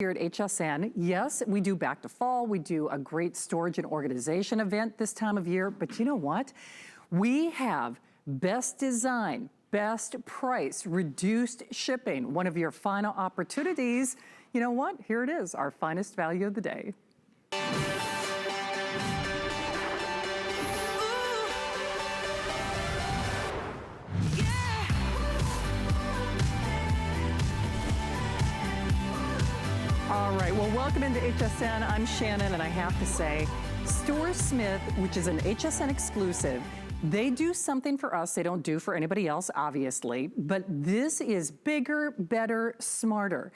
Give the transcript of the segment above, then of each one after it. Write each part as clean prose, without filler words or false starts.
Here at HSN, yes, we do back to fall. We do a great storage and organization event this time of year, but you know what? We have best design, best price, reduced shipping. One of your final opportunities. You know what? Here it is, our finest value of the day. All right, well, welcome into HSN. I'm Shannon, and I have to say, StoreSmith, which is an HSN exclusive, they do something for us they don't do for anybody else, obviously, but this is bigger, better, smarter.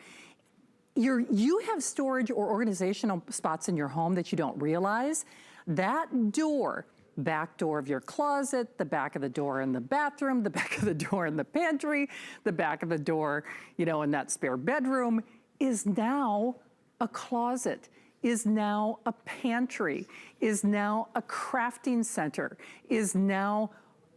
You have storage or organizational spots in your home that you don't realize. That door, back door of your closet, the back of the door in the bathroom, the back of the door in the pantry, the back of the door, you know, in that spare bedroom, is now a closet, is now a pantry, is now a crafting center, is now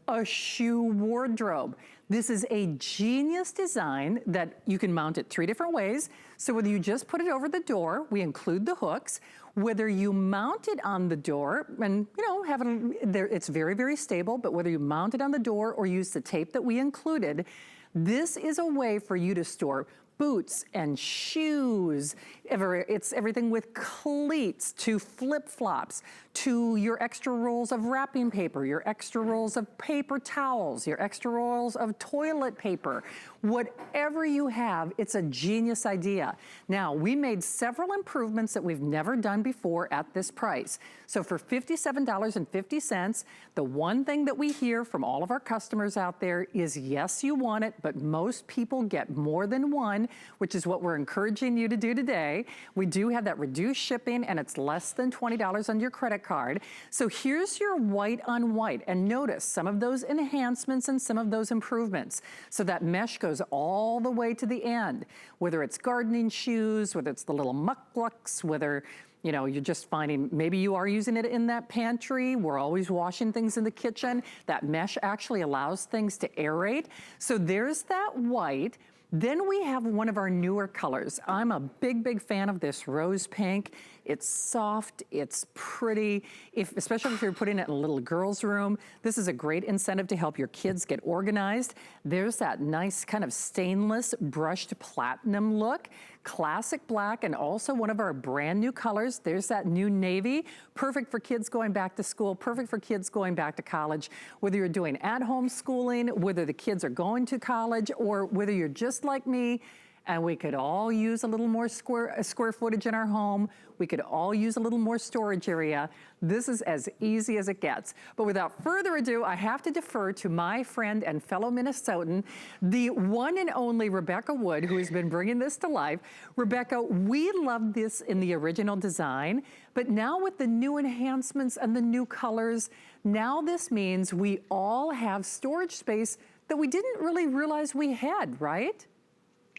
a shoe wardrobe. This is a genius design that you can mount it 3 different ways. So whether you just put it over the door, we include the hooks, whether you mount it on the door and, you know, have it there, it's very, very stable, but whether you mount it on the door or use the tape that we included, this is a way for you to store boots and shoes. It's everything with cleats to flip-flops to your extra rolls of wrapping paper, your extra rolls of paper towels, your extra rolls of toilet paper. Whatever you have, it's a genius idea. Now, we made several improvements that we've never done before at this price. So for $57.50, the one thing that we hear from all of our customers out there is, yes, you want it, but most people get more than one, which is what we're encouraging you to do today. We do have that reduced shipping, and it's less than $20 on your credit card. So here's your white on white, and notice some of those enhancements and some of those improvements. So that mesh goes all the way to the end, whether it's gardening shoes, whether it's the little mucklucks, whether, you know, you're just finding, maybe you are using it in that pantry. We're always washing things in the kitchen. That mesh actually allows things to aerate. So there's that white. Then we have one of our newer colors. I'm a big, big fan of this rose pink. It's soft, it's pretty, especially if you're putting it in a little girl's room. This is a great incentive to help your kids get organized. There's that nice kind of stainless brushed platinum look, classic black, and also one of our brand new colors. There's that new navy, perfect for kids going back to school, perfect for kids going back to college, whether you're doing at-home schooling, whether the kids are going to college, or whether you're just like me, and we could all use a little more square footage in our home. We could all use a little more storage area. This is as easy as it gets. But without further ado, I have to defer to my friend and fellow Minnesotan, the one and only Rebecca Wood, who has been bringing this to life. Rebecca, we loved this in the original design, but now with the new enhancements and the new colors, now this means we all have storage space that we didn't really realize we had, right?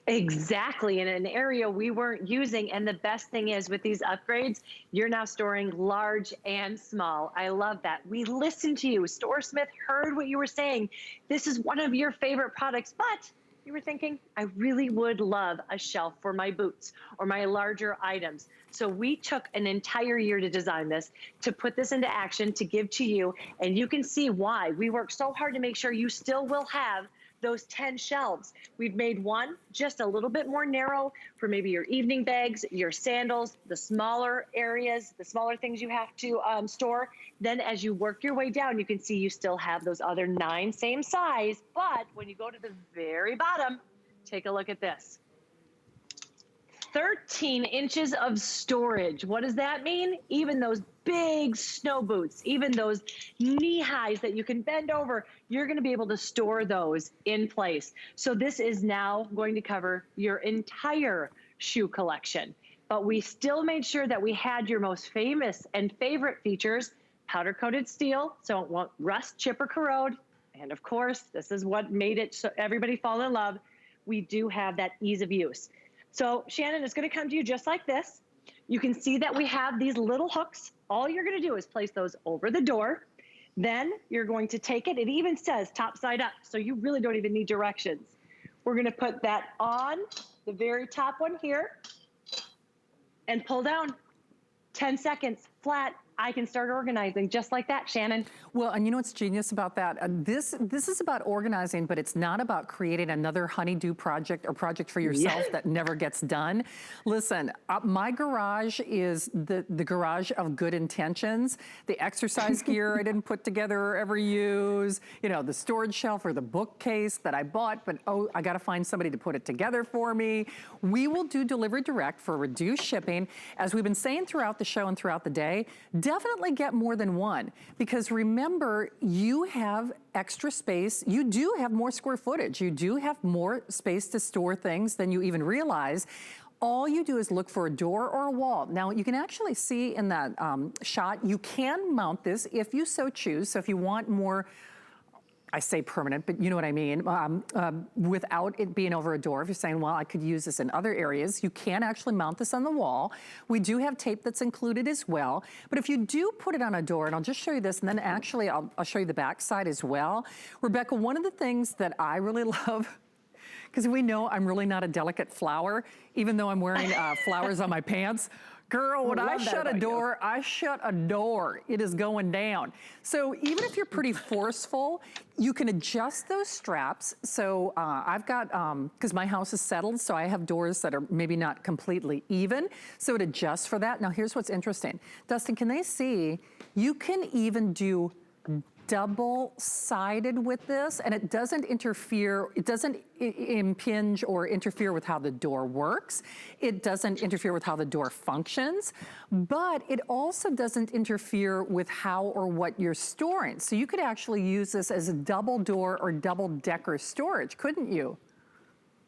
Exactly, in an area we weren't using. And the best thing is with these upgrades, you're now storing large and small. I love that. We listened to you. StoreSmith heard what you were saying. This is one of your favorite products, but you were thinking, I really would love a shelf for my boots or my larger items. So we took an entire year to design this, to put this into action, to give to you. And you can see why. We worked so hard to make sure you still will have those 10 shelves. We've made one just a little bit more narrow for maybe your evening bags, your sandals, the smaller areas, the smaller things you have to store. Then as you work your way down, you can see you still have those other 9 same size. But when you go to the very bottom, take a look at this. 13 inches of storage. What does that mean? Even those big snow boots, even those knee highs that you can bend over, you're gonna be able to store those in place. So this is now going to cover your entire shoe collection. But we still made sure that we had your most famous and favorite features, powder coated steel, so it won't rust, chip, or corrode. And of course, this is what made it so everybody fall in love. We do have that ease of use. So Shannon, it's gonna come to you just like this. You can see that we have these little hooks. All you're gonna do is place those over the door. Then you're going to take it. It even says top side up, so you really don't even need directions. We're gonna put that on the very top one here. and pull down. 10 seconds, flat. I can start organizing just like that, Shannon. Well, and you know what's genius about that? This is about organizing, but it's not about creating another honeydew project or project for yourself that never gets done. Listen, my garage is the garage of good intentions. The exercise gear I didn't put together or ever use, you know, the storage shelf or the bookcase that I bought, but oh, I gotta find somebody to put it together for me. We will do delivery direct for reduced shipping. As we've been saying throughout the show and throughout the day, definitely get more than one, because remember, you have extra space. You do have more square footage. You do have more space to store things than you even realize. All you do is look for a door or a wall. Now, you can actually see in that shot, you can mount this if you so choose. So if you want more, I say permanent, but you know what I mean, without it being over a door. If you're saying, well, I could use this in other areas, you can actually mount this on the wall. We do have tape that's included as well. But if you do put it on a door, and I'll just show you this, and then actually I'll show you the back side as well. Rebecca, one of the things that I really love, because we know I'm really not a delicate flower, even though I'm wearing flowers on my pants. Girl, when I shut a door, I shut a door. It is going down. So even if you're pretty forceful, you can adjust those straps. So I've got, because my house is settled, so I have doors that are maybe not completely even. So it adjusts for that. Now here's what's interesting. Dustin, can they see, you can even do double-sided with this, and it doesn't interfere, it doesn't impinge or interfere with how the door works. It doesn't interfere with how the door functions, but it also doesn't interfere with how or what you're storing. So you could actually use this as a double door or double decker storage, couldn't you?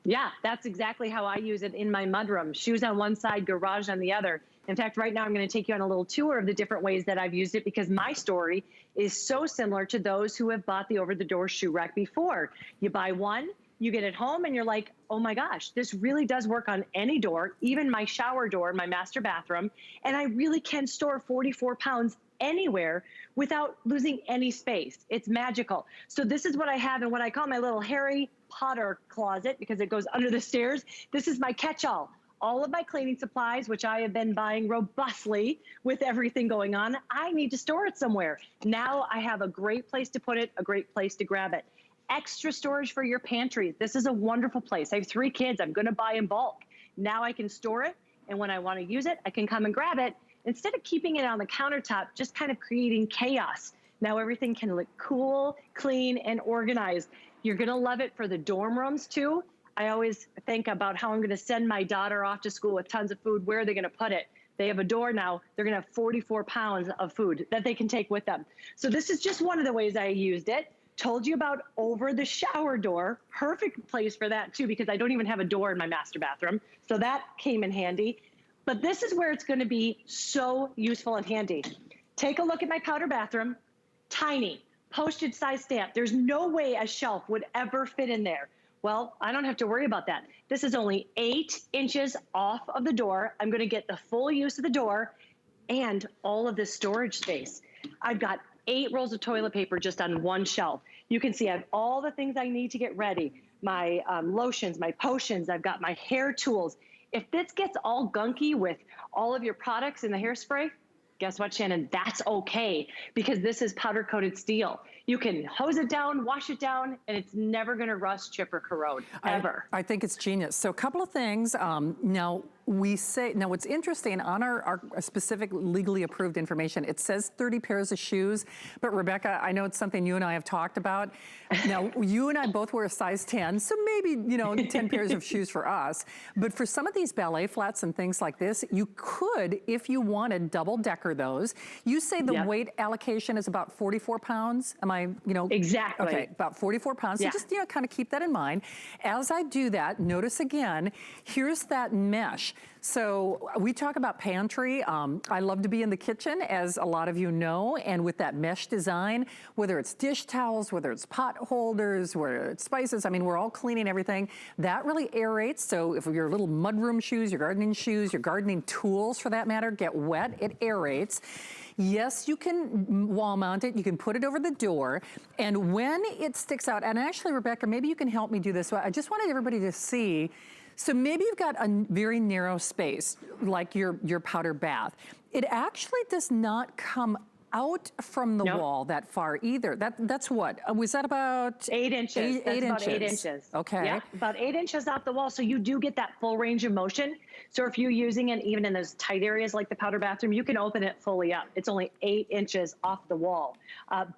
Yeah, that's exactly how I use it in my mudroom. Shoes on one side, garage on the other. In fact, right now I'm going to take you on a little tour of the different ways that I've used it, because my story is so similar to those who have bought the over-the-door shoe rack before. You buy one, you get it home, and you're like, oh my gosh, this really does work on any door, even my shower door in my master bathroom, and I really can store 44 pounds anywhere without losing any space. It's magical. So this is what I have in what I call my little Harry Potter closet, because it goes under the stairs. This is my catch-all. All of my cleaning supplies, which I have been buying robustly with everything going on, I need to store it somewhere. Now I have a great place to put it, a great place to grab it. Extra storage for your pantry. This is a wonderful place. I have 3 kids. I'm going to buy in bulk. Now I can store it, and when I want to use it, I can come and grab it instead of keeping it on the countertop, just kind of creating chaos. Now everything can look cool, clean, and organized. You're going to love it for the dorm rooms too. I always think about how I'm going to send my daughter off to school with tons of food. Where are they going to put it? They have a door now. They're going to have 44 pounds of food that they can take with them. So this is just one of the ways I used it. Told you about over the shower door. Perfect place for that too, because I don't even have a door in my master bathroom. So that came in handy. But this is where it's going to be so useful and handy. Take a look at my powder bathroom. Tiny, postage size stamp. There's no way a shelf would ever fit in there. Well, I don't have to worry about that. This is only 8 inches off of the door. I'm going to get the full use of the door and all of this storage space. I've got 8 rolls of toilet paper just on one shelf. You can see I have all the things I need to get ready. My lotions, my potions, I've got my hair tools. If this gets all gunky with all of your products in the hairspray, guess what, Shannon? That's okay, because this is powder-coated steel. You can hose it down, wash it down, and it's never gonna rust, chip, or corrode, ever. I think it's genius. So a couple of things. Now, what's interesting, on our specific legally approved information, it says 30 pairs of shoes, but Rebecca, I know it's something you and I have talked about. Now, you and I both wear a size 10, so maybe, 10 pairs of shoes for us. But for some of these ballet flats and things like this, you could, if you wanted, double decker those. You say the weight allocation is about 44 pounds. Am I, Exactly. Okay, about 44 pounds. So just, kind of keep that in mind. As I do that, notice again, here's that mesh. So we talk about pantry. I love to be in the kitchen, as a lot of you know, and with that mesh design, whether it's dish towels, whether it's pot holders, whether it's spices, I mean, we're all cleaning everything. That really aerates. So if your little mudroom shoes, your gardening tools for that matter, get wet, it aerates. Yes, you can wall mount it. You can put it over the door. And when it sticks out, and actually, Rebecca, maybe you can help me do this. I just wanted everybody to see. So maybe you've got a very narrow space, like your powder bath. It actually does not come out from the wall that far either. That's what? Was that about 8 inches? That's about 8 inches. Okay. Yeah, about 8 inches off the wall. So you do get that full range of motion. So if you're using it even in those tight areas like the powder bathroom, you can open it fully up. It's only 8 inches off the wall.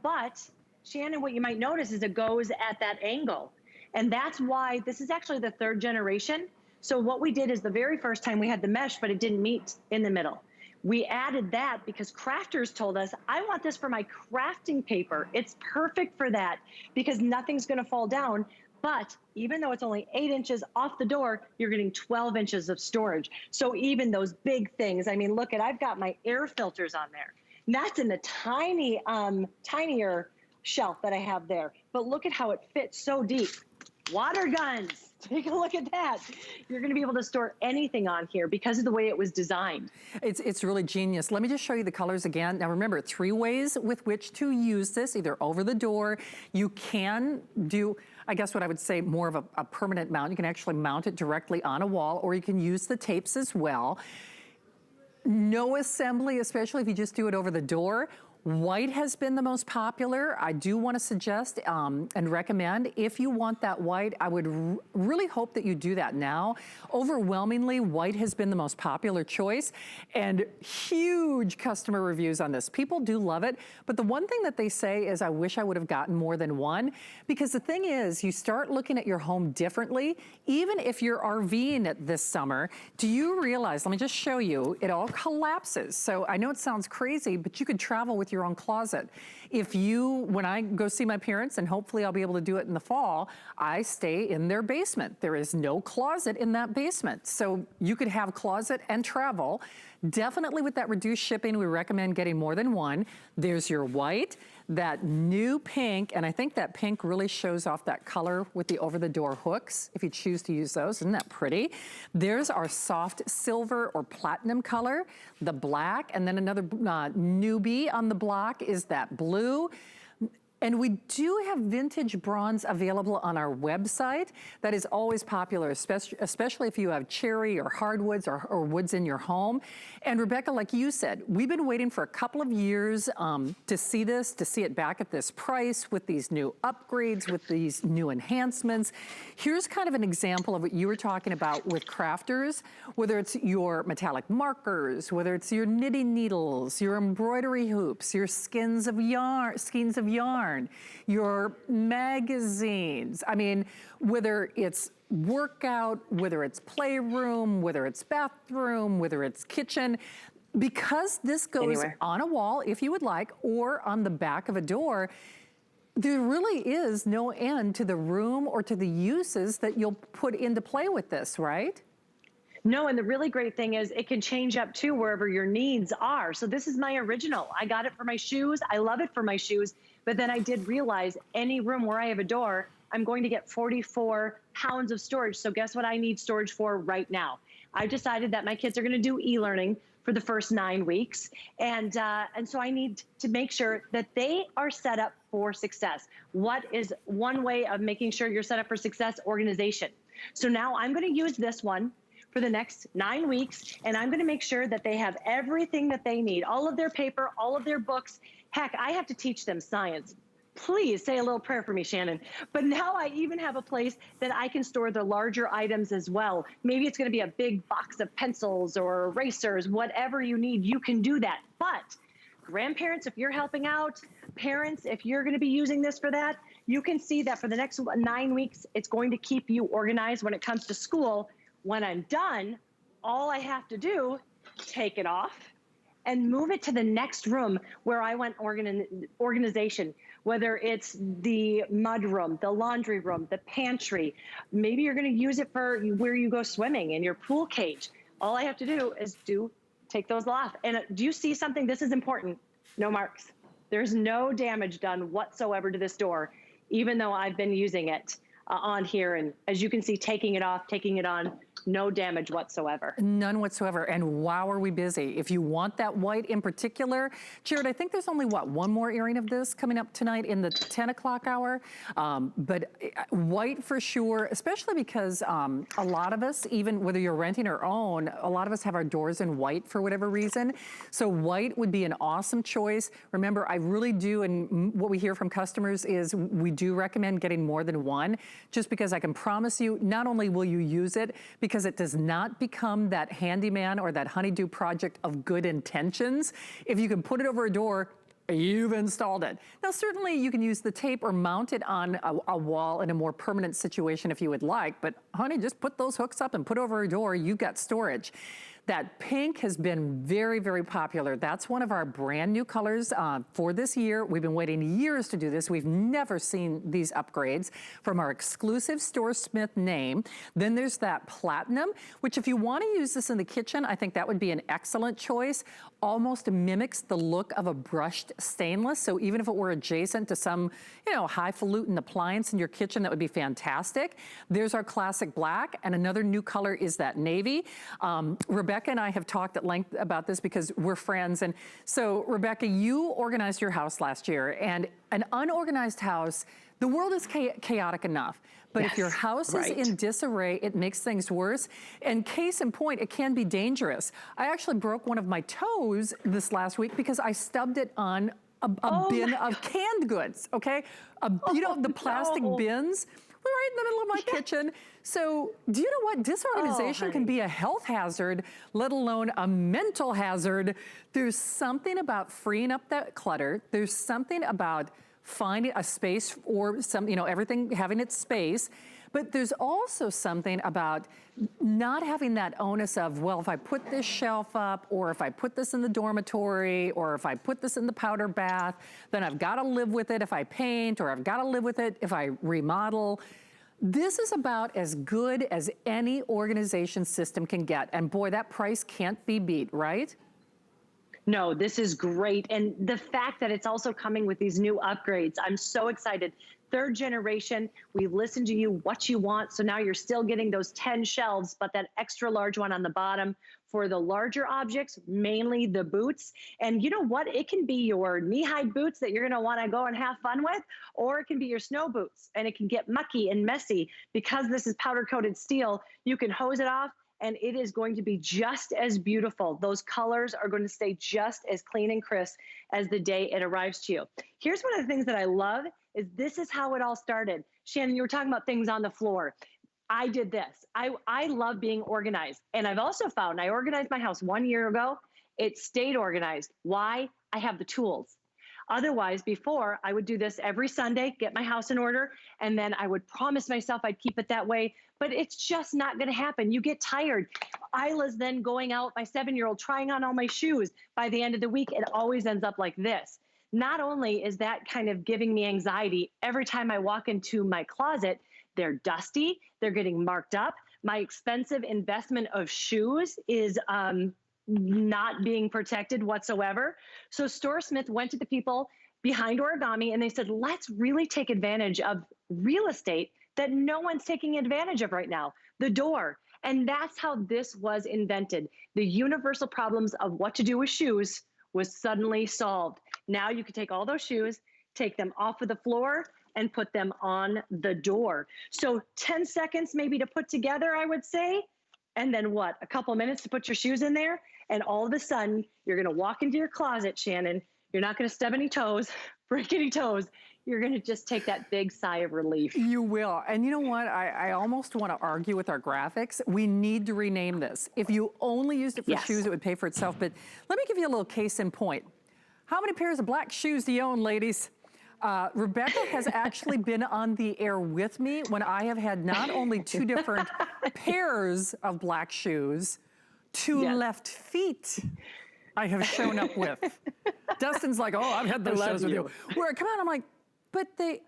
But Shannon, what you might notice is it goes at that angle. And that's why this is actually the 3rd generation. So what we did is the very first time we had the mesh, but it didn't meet in the middle. We added that because crafters told us, I want this for my crafting paper. It's perfect for that because nothing's gonna fall down. But even though it's only 8 inches off the door, you're getting 12 inches of storage. So even those big things, I mean, look at, I've got my air filters on there. And that's in the tiny, tinier shelf that I have there. But look at how it fits so deep. Water guns. Take a look at that. You're gonna be able to store anything on here because of the way it was designed. It's really genius. Let me just show you the colors again. Now remember, 3 ways with which to use this, either over the door. You can do, I guess what I would say, more of a permanent mount. You can actually mount it directly on a wall, or you can use the tapes as well. No assembly, especially if you just do it over the door. White has been the most popular. I do want to suggest and recommend, if you want that white, I would really hope that you do that now. Overwhelmingly, white has been the most popular choice, and huge customer reviews on this. People do love it, but the one thing that they say is, I wish I would have gotten more than one, because the thing is, you start looking at your home differently. Even if you're RVing it this summer, do you realize, let me just show you, it all collapses. So I know it sounds crazy, but you could travel with your own closet. If you, when I go see my parents, and hopefully I'll be able to do it in the fall, I stay in their basement. There is no closet in that basement. So you could have closet and travel. Definitely with that reduced shipping, we recommend getting more than one. There's your white, that new pink, and I think that pink really shows off that color with the over-the-door hooks, if you choose to use those. Isn't that pretty? There's our soft silver or platinum color, the black, and then another newbie on the block is that blue. And we do have vintage bronze available on our website. That is always popular, especially if you have cherry or hardwoods or woods in your home. And Rebecca, like you said, we've been waiting for a couple of years to see this, to see it back at this price with these new upgrades, with these new enhancements. Here's kind of an example of what you were talking about with crafters, whether it's your metallic markers, whether it's your knitting needles, your embroidery hoops, your skeins of yarn, your magazines. I mean, whether it's workout, whether it's playroom, whether it's bathroom, whether it's kitchen, because this goes anywhere on a wall, if you would like, or on the back of a door, there really is no end to the room or to the uses that you'll put into play with this, right? No, and the really great thing is it can change up too wherever your needs are. So this is my original. I got it for my shoes. I love it for my shoes. But then I did realize any room where I have a door, I'm going to get 44 pounds of storage. So guess what I need storage for right now? I've decided that my kids are going to do e-learning for the first 9 weeks. And so I need to make sure that they are set up for success. What is one way of making sure you're set up for success? Organization. So now I'm going to use this one for the next 9 weeks, and I'm gonna make sure that they have everything that they need, all of their paper, all of their books. Heck, I have to teach them science. Please say a little prayer for me, Shannon. But now I even have a place that I can store the larger items as well. Maybe it's gonna be a big box of pencils or erasers, whatever you need, you can do that. But grandparents, if you're helping out, parents, if you're gonna be using this for that, you can see that for the next 9 weeks, it's going to keep you organized when it comes to school. When I'm done, all I have to do, take it off and move it to the next room where I want organization, whether it's the mud room, the laundry room, the pantry. Maybe you're gonna use it for where you go swimming in your pool cage. All I have to do is take those off. And do you see something? This is important. No marks. There's no damage done whatsoever to this door, even though I've been using it on here. And as you can see, taking it off, taking it on, No damage whatsoever. None whatsoever, and wow, are we busy. If you want that white in particular, Jared, I think there's only, what, one more airing of this coming up tonight in the 10 o'clock hour, but white for sure, especially because a lot of us, even whether you're renting or own, a lot of us have our doors in white for whatever reason, so white would be an awesome choice. Remember, I really do, and what we hear from customers is we do recommend getting more than one, just because I can promise you, not only will you use it, because it does not become that handyman or that honeydew project of good intentions. If you can put it over a door, you've installed it. Now, certainly you can use the tape or mount it on a wall in a more permanent situation if you would like, but honey, just put those hooks up and put over a door, you've got storage. That pink has been very, very popular. That's one of our brand new colors for this year. We've been waiting years to do this. We've never seen these upgrades from our exclusive StoreSmith name. Then there's that platinum, which if you want to use this in the kitchen, I think that would be an excellent choice. Almost mimics the look of a brushed stainless. So even if it were adjacent to some, you know, highfalutin appliance in your kitchen, that would be fantastic. There's our classic black, and another new color is that navy. Rebecca and I have talked at length about this because we're friends. And so, Rebecca, you organized your house last year, and an unorganized house, the world is chaotic enough. But if your house is in disarray, it makes things worse. And case in point, it can be dangerous. I actually broke one of my toes this last week because I stubbed it on a bin of canned goods, okay? You know, the plastic bins. We're right in the middle of my kitchen. So do you know what? Disorganization can be a health hazard, let alone a mental hazard. There's something about freeing up that clutter. There's something about finding a space or some, you know, everything having its space. But there's also something about not having that onus of, well, if I put this shelf up, or if I put this in the dormitory, or if I put this in the powder bath, then I've got to live with it if I paint, or I've got to live with it if I remodel. This is about as good as any organization system can get. And boy, that price can't be beat, right? No, this is great. And the fact that it's also coming with these new upgrades, I'm so excited. Third generation, we listen to you, what you want. So now you're still getting those 10 shelves, but that extra large one on the bottom for the larger objects, mainly the boots. And you know what? It can be your knee-high boots that you're gonna wanna go and have fun with, or it can be your snow boots, and it can get mucky and messy. Because this is powder-coated steel, you can hose it off, and it is going to be just as beautiful. Those colors are going to stay just as clean and crisp as the day it arrives to you. Here's one of the things that I love is this is how it all started. Shannon, you were talking about things on the floor. I did this. I love being organized. And I've also found I organized my house 1 year ago. It stayed organized. Why? I have the tools. Otherwise, before, I would do this every Sunday, get my house in order, and then I would promise myself I'd keep it that way, but it's just not gonna happen. You get tired. Isla's then going out, my 7-year-old, trying on all my shoes. By the end of the week, it always ends up like this. Not only is that kind of giving me anxiety, every time I walk into my closet, they're dusty, they're getting marked up. My expensive investment of shoes is not being protected whatsoever. So StoreSmith went to the people behind Origami and they said, let's really take advantage of real estate that no one's taking advantage of right now, the door. And that's how this was invented. The universal problems of what to do with shoes was suddenly solved. Now you can take all those shoes, take them off of the floor, and put them on the door. So 10 seconds maybe to put together, I would say, and then what, a couple minutes to put your shoes in there, and all of a sudden, you're gonna walk into your closet, Shannon, you're not gonna stub any toes, break any toes, you're gonna just take that big sigh of relief. You will, and you know what? I almost wanna argue with our graphics. We need to rename this. If you only used it for shoes, it would pay for itself, but let me give you a little case in point. How many pairs of black shoes do you own, ladies? Rebecca has actually been on the air with me when I have had not only 2 different pairs of black shoes, 2 left feet I have shown up with. Dustin's like, oh, I've had those shows with you. Where I come out, I'm like, but the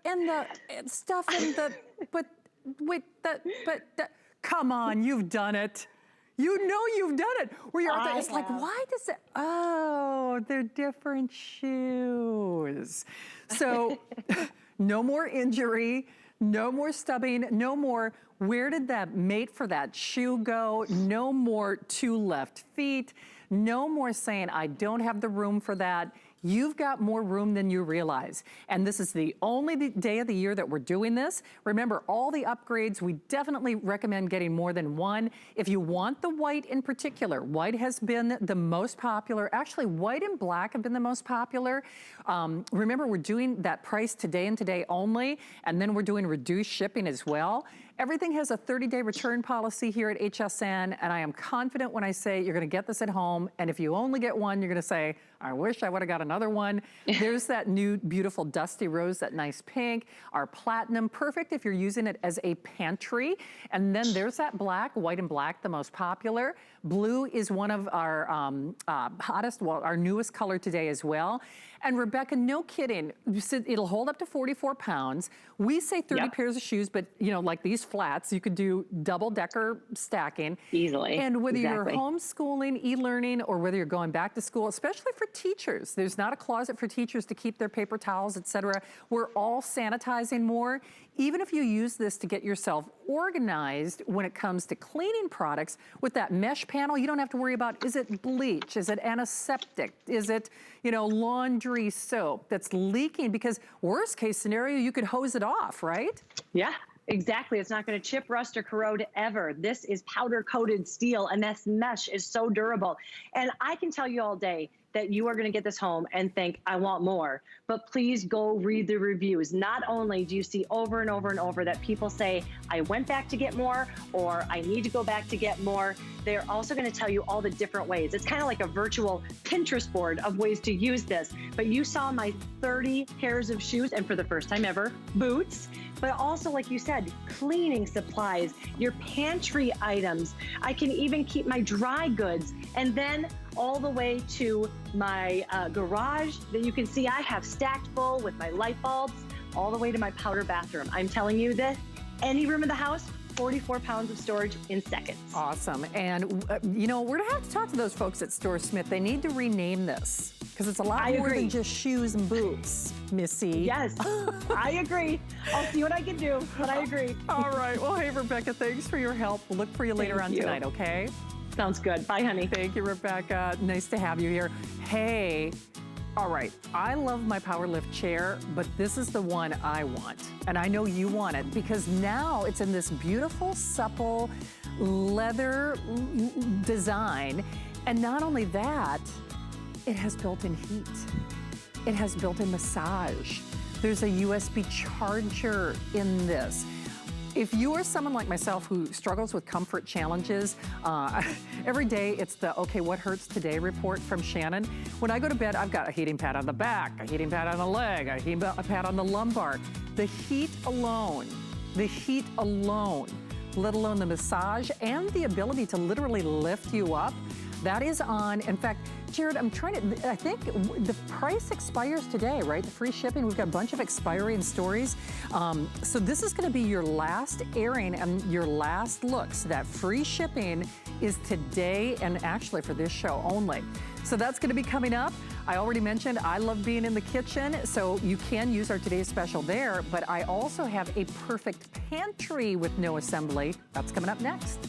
stuff in the, but wait, come on, you've done it. You know you've done it. Where you're out there, it's like, why does it, oh, they're different shoes. So no more injury, no more stubbing, no more, Where did that mate for that shoe go? No more 2 left feet. No more saying, I don't have the room for that. You've got more room than you realize. And this is the only day of the year that we're doing this. Remember, all the upgrades, we definitely recommend getting more than one. If you want the white in particular, white has been the most popular. Actually, white and black have been the most popular. Remember, we're doing that price today and today only, and then we're doing reduced shipping as well. Everything has a 30-day return policy here at HSN, and I am confident when I say you're gonna get this at home, and if you only get one, you're gonna say, I wish I would've got another one. There's that new beautiful dusty rose, that nice pink, our platinum, perfect if you're using it as a pantry. And then there's that black, white and black, the most popular. Blue is one of our hottest, well, our newest color today as well. And Rebecca, no kidding, it'll hold up to 44 pounds. We say 30 pairs of shoes, but you know, like these flats, you could do double-decker stacking. Easily. And whether you're homeschooling, e-learning, or whether you're going back to school, especially for teachers, there's not a closet for teachers to keep their paper towels, etc. We're all sanitizing more. Even if you use this to get yourself organized when it comes to cleaning products, with that mesh panel, you don't have to worry about, is it bleach? Is it antiseptic? Is it, you know, laundry soap that's leaking? Because worst case scenario, you could hose it off, right? Yeah. Exactly. It's not going to chip, rust, or corrode ever. This is powder-coated steel, and this mesh is so durable. And I can tell you all day that you are going to get this home and think, I want more. But please go read the reviews. Not only do you see over and over and over that people say, I went back to get more, or I need to go back to get more, they're also going to tell you all the different ways. It's kind of like a virtual Pinterest board of ways to use this. But you saw my 30 pairs of shoes, and for the first time ever, boots. But also, like you said, cleaning supplies, your pantry items. I can even keep my dry goods. And then all the way to my garage that you can see I have stacked full with my light bulbs, all the way to my powder bathroom. I'm telling you that any room in the house, 44 pounds of storage in seconds. Awesome. And, you know, we're going to have to talk to those folks at StoreSmith. They need to rename this because it's a lot more than just shoes and boots, Missy. Yes, I agree. I'll see what I can do, but I agree. All right. Well, hey, Rebecca, thanks for your help. We'll look for you later on tonight, okay? Sounds good. Bye, honey. Thank you, Rebecca. Nice to have you here. Hey, all right, I love my power lift chair, but this is the one I want. And I know you want it because now it's in this beautiful, supple leather design. And not only that, it has built-in heat. It has built-in massage. There's a USB charger in this. If you are someone like myself who struggles with comfort challenges, every day it's the, okay, what hurts today report from Shannon. When I go to bed, I've got a heating pad on the back, a heating pad on the leg, a heating pad on the lumbar. The heat alone, let alone the massage and the ability to literally lift you up, that is on. In fact, Jared, I think the price expires today, right? The free shipping, we've got a bunch of expiring stories. So this is gonna be your last airing and your last look. So that free shipping is today and actually for this show only. So that's gonna be coming up. I already mentioned I love being in the kitchen, so you can use our today's special there, but I also have a perfect pantry with no assembly. That's coming up next.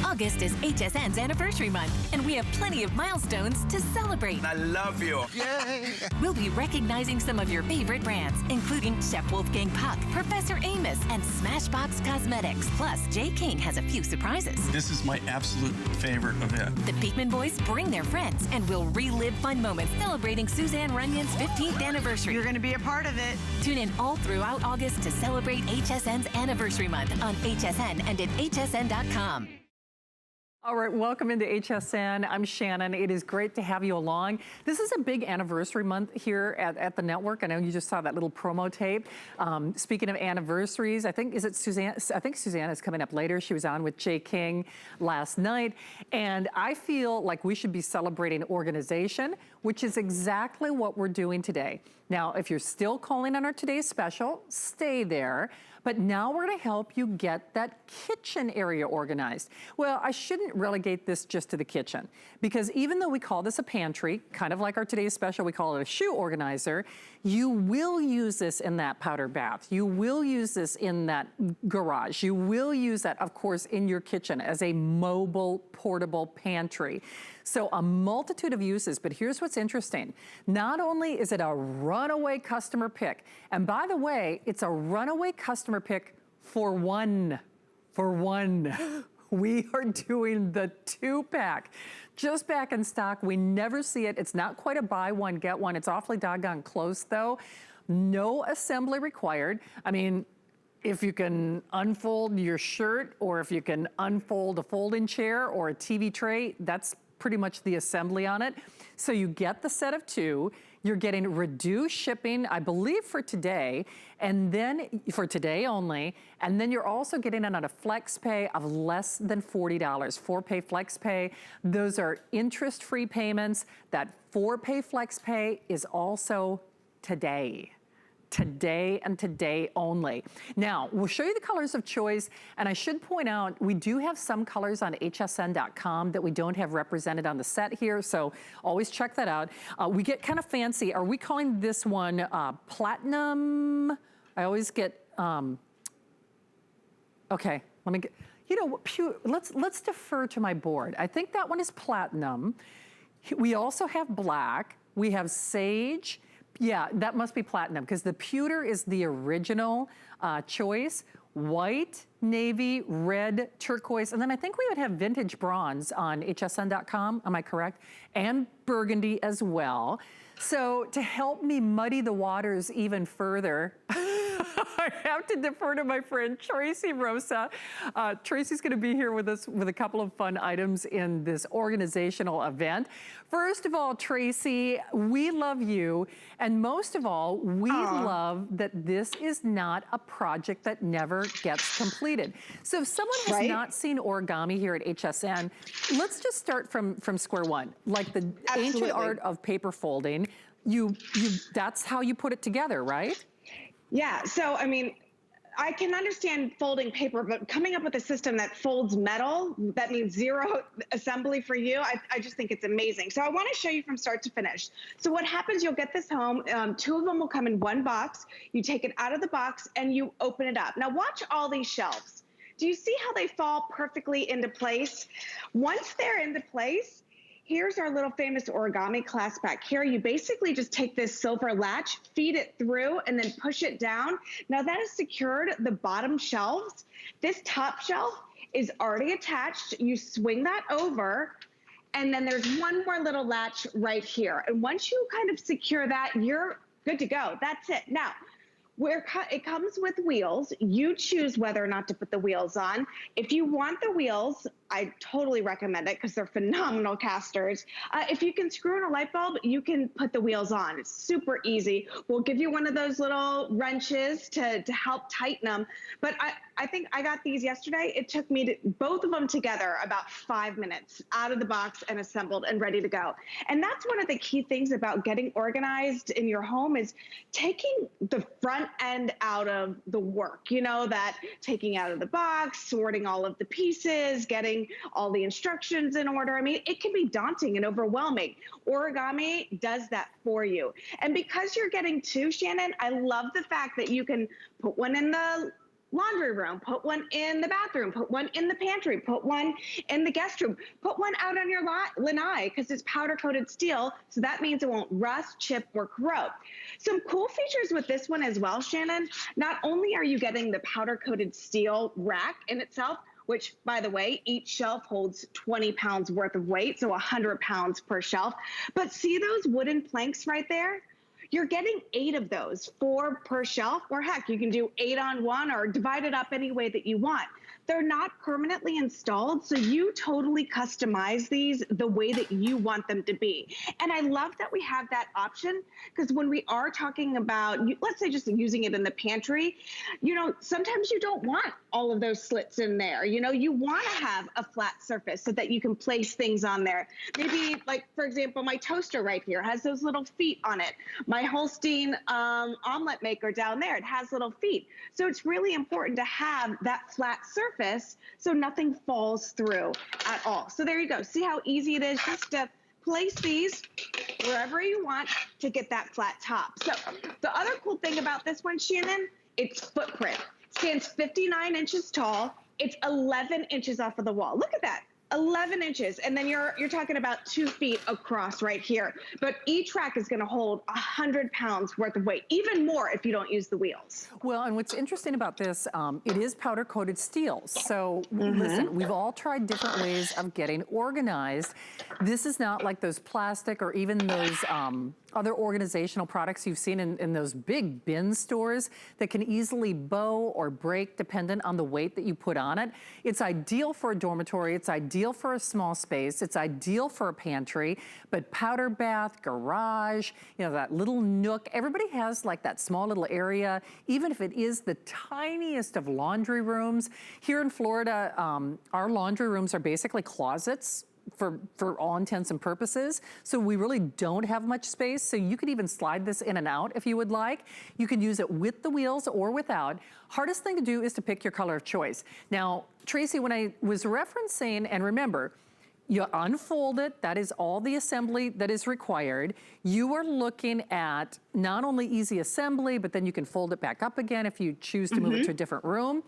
August is HSN's anniversary month, and we have plenty of milestones to celebrate. I love you. Yay! We'll be recognizing some of your favorite brands, including Chef Wolfgang Puck, Professor Amos, and Smashbox Cosmetics. Plus, Jay King has a few surprises. This is my absolute favorite event. The Peakman Boys bring their friends, and we'll relive fun moments celebrating Suzanne Runyon's 15th anniversary. You're going to be a part of it. Tune in all throughout August to celebrate HSN's anniversary month on HSN and at hsn.com. All right, welcome into HSN. I'm Shannon. It is great to have you along. This is a big anniversary month here at the network. I know you just saw that little promo tape. Speaking of anniversaries, I think Suzanne is coming up later. She was on with Jay King last night. And I feel like we should be celebrating organization, which is exactly what we're doing today. Now, if you're still calling on our today's special, stay there. But now we're gonna help you get that kitchen area organized. Well, I shouldn't relegate this just to the kitchen, because even though we call this a pantry, kind of like our today's special, we call it a shoe organizer, you will use this in that powder bath. You will use this in that garage. You will use that, of course, in your kitchen as a mobile, portable pantry. So a multitude of uses, but here's what's interesting. Not only is it a runaway customer pick, and by the way, it's a runaway customer pick for one. We are doing the 2-pack. Just back in stock, we never see it. It's not quite a buy one, get one. It's awfully doggone close though. No assembly required. I mean, if you can unfold your shirt, or if you can unfold a folding chair or a TV tray, that's pretty much the assembly on it. So you get the set of 2, you're getting reduced shipping, I believe for today, and then for today only, and then you're also getting it on a flex pay of less than $40, 4-pay flex pay. Those are interest-free payments. That 4-pay flex pay is also today. Today and today only. Now, we'll show you the colors of choice, and I should point out, we do have some colors on hsn.com that we don't have represented on the set here, so always check that out. We get kind of fancy. Are we calling this one platinum? I always get, okay, let me get, you know, let's defer to my board. I think that one is platinum. We also have black, we have sage. Yeah, that must be platinum, because the pewter is the original choice. White, navy, red, turquoise, and then I think we would have vintage bronze on hsn.com, am I correct? And burgundy as well. So to help me muddy the waters even further, I have to defer to my friend Tracy Rosa. Tracy's gonna be here with us with a couple of fun items in this organizational event. First of all, Tracy, we love you. And most of all, we love that this is not a project that never gets completed. So if someone has not seen origami here at HSN, let's just start from square one. Like the ancient art of paper folding, that's how you put it together, right? Yeah, so I mean, I can understand folding paper, but coming up with a system that folds metal, that means zero assembly for you, I just think it's amazing. So I want to show you from start to finish. So what happens, you'll get this home, 2 of them will come in one box, you take it out of the box and you open it up. Now watch all these shelves. Do you see how they fall perfectly into place? Once they're into place, here's our little famous origami class back here. You basically just take this silver latch, feed it through, and then push it down. Now that has secured the bottom shelves. This top shelf is already attached. You swing that over, and then there's one more little latch right here. And once you kind of secure that, you're good to go. That's it. Now, it comes with wheels. You choose whether or not to put the wheels on. If you want the wheels, I totally recommend it because they're phenomenal casters. If you can screw in a light bulb, you can put the wheels on. It's super easy. We'll give you one of those little wrenches to help tighten them. But I think I got these yesterday. It took me both of them together about 5 minutes out of the box and assembled and ready to go. And that's one of the key things about getting organized in your home is taking the front end out of the work, you know, that taking out of the box, sorting all of the pieces, getting all the instructions in order. I mean, it can be daunting and overwhelming. Origami does that for you. And because you're getting 2, Shannon, I love the fact that you can put one in the laundry room, put one in the bathroom, put one in the pantry, put one in the guest room, put one out on your lanai because it's powder coated steel. So that means it won't rust, chip, or corrode. Some cool features with this one as well, Shannon. Not only are you getting the powder coated steel rack in itself, which, by the way, each shelf holds 20 pounds worth of weight, so 100 pounds per shelf. But see those wooden planks right there? You're getting 8 of those, 4 per shelf, or heck, you can do 8 on one or divide it up any way that you want. they're not permanently installed, so you totally customize these the way that you want them to be. And I love that we have that option, because when we are talking about, let's say just using it in the pantry, you know, sometimes you don't want all of those slits in there. You know, you want to have a flat surface so that you can place things on there. Maybe, like, for example, my toaster right here has those little feet on it. My Holstein omelet maker down there, it has little feet. So it's really important to have that flat surface so nothing falls through at all. So there you go. See how easy it is just to place these wherever you want to get that flat top. So the other cool thing about this one, Shannon, its footprint. It stands 59 inches tall. It's 11 inches off of the wall. Look at that. 11 inches, and then you're talking about 2 feet across right here. But each rack is going to hold 100 pounds worth of weight, even more if you don't use the wheels. Well, and what's interesting about this, it is powder coated steel. So listen, we've all tried different ways of getting organized. This is not like those plastic or even those other organizational products you've seen in those big bin stores that can easily bow or break dependent on the weight that you put on it. It's ideal for a dormitory. It's ideal for a small space. It's ideal for a pantry, but powder bath, garage, you know, that little nook, everybody has like that small little area, even if it is the tiniest of laundry rooms. Here in Florida, our laundry rooms are basically closets for all intents and purposes. So we really don't have much space. So you could even slide this in and out if you would like. You can use it with the wheels or without. Hardest thing to do is to pick your color of choice. Now, Tracy, when I was referencing, and remember, you unfold it, that is all the assembly that is required. You are looking at not only easy assembly, but then you can fold it back up again if you choose to move it to a different room.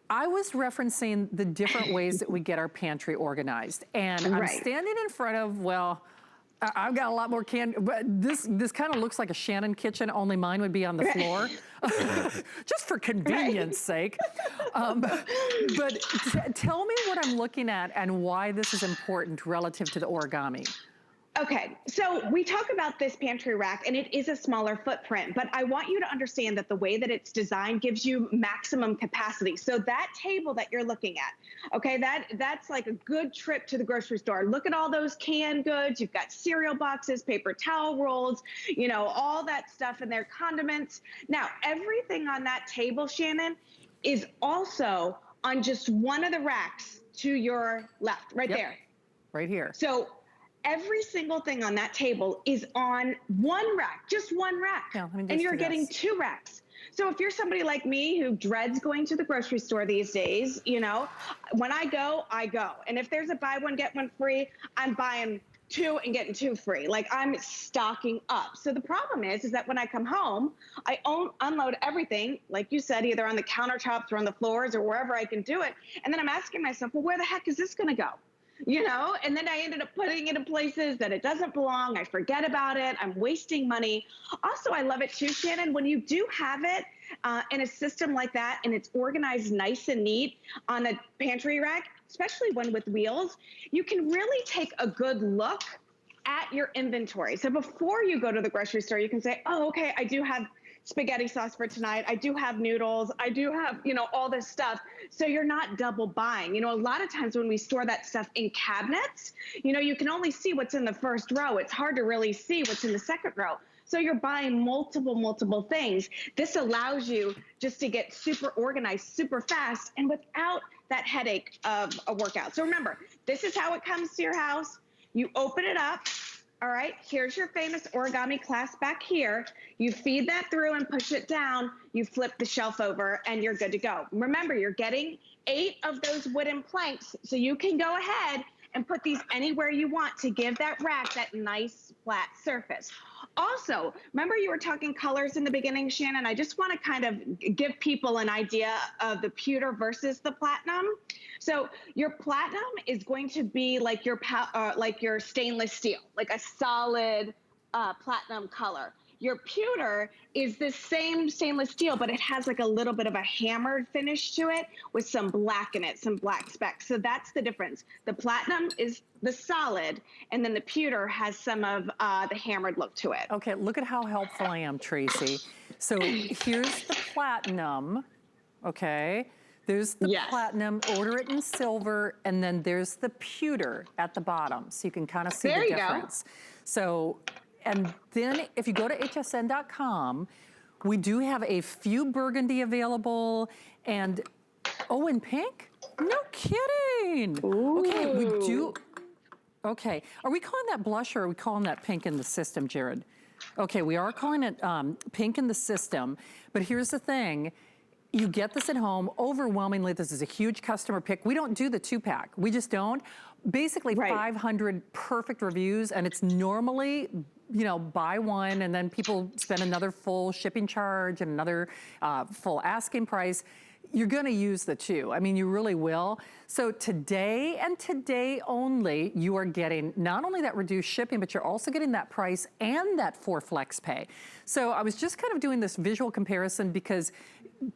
I was referencing the different ways that we get our pantry organized. And I'm standing in front of, well, I've got a lot more but this kind of looks like a Shannon kitchen, only mine would be on the floor, just for convenience sake. But tell me what I'm looking at and why this is important relative to the origami. Okay, so we talk about this pantry rack, and it is a smaller footprint, but I want you to understand that the way that it's designed gives you maximum capacity. So that table that you're looking at, okay, that's like a good trip to the grocery store. Look at all those canned goods. You've got cereal boxes, paper towel rolls, you know, all that stuff in there, condiments. Now, everything on that table, Shannon, is also on just one of the racks to your left, right there. Right here. So every single thing on that table is on one rack, just one rack. Yeah, and you're getting 2 racks. So if you're somebody like me who dreads going to the grocery store these days, you know, when I go, I go. And if there's a buy one, get one free, I'm buying 2 and getting 2 free. Like, I'm stocking up. So the problem is that when I come home, I unload everything, like you said, either on the countertops or on the floors or wherever I can do it. And then I'm asking myself, well, where the heck is this going to go? You know, and then I ended up putting it in places that it doesn't belong. I forget about it. I'm wasting money. Also, I love it too, Shannon, when you do have it in a system like that and it's organized nice and neat on a pantry rack, especially one with wheels, you can really take a good look at your inventory. So before you go to the grocery store, you can say, oh, okay, I do have spaghetti sauce for tonight. I do have noodles. I do have, you know, all this stuff. So you're not double buying. You know, a lot of times when we store that stuff in cabinets, you know, you can only see what's in the first row. It's hard to really see what's in the second row. So you're buying multiple things. This allows you just to get super organized, super fast, and without that headache of a workout. So remember, this is how it comes to your house. You open it up. All right, here's your famous origami clasp back here. You feed that through and push it down. You flip the shelf over and you're good to go. Remember, you're getting 8 of those wooden planks, so you can go ahead and put these anywhere you want to give that rack that nice flat surface. Also, remember you were talking colors in the beginning, Shannon? I just want to kind of give people an idea of the pewter versus the platinum. So your platinum is going to be like your stainless steel, like a solid platinum color. Your pewter is the same stainless steel, but it has like a little bit of a hammered finish to it with some black in it, some black specks. So that's the difference. The platinum is the solid, and then the pewter has some of the hammered look to it. Okay, look at how helpful I am, Tracy. So here's the platinum, okay? There's the Yes. platinum, order it in silver, and then there's the pewter at the bottom. So you can kind of see There the you go. difference. So, and then if you go to hsn.com, we do have a few burgundy available and, oh, in pink? No kidding. Okay, we do. Okay, are we calling that blush or are we calling that pink in the system, Jared? Okay, we are calling it pink in the system, but here's the thing. You get this at home. Overwhelmingly, this is a huge customer pick. We don't do the 2-pack. We just don't. Basically, Right. 500 perfect reviews, and it's normally, you know, buy one, and then people spend another full shipping charge and another full asking price. You're gonna use the 2. I mean, you really will. So today and today only, you are getting not only that reduced shipping, but you're also getting that price and that 4 flex pay. So I was just kind of doing this visual comparison because,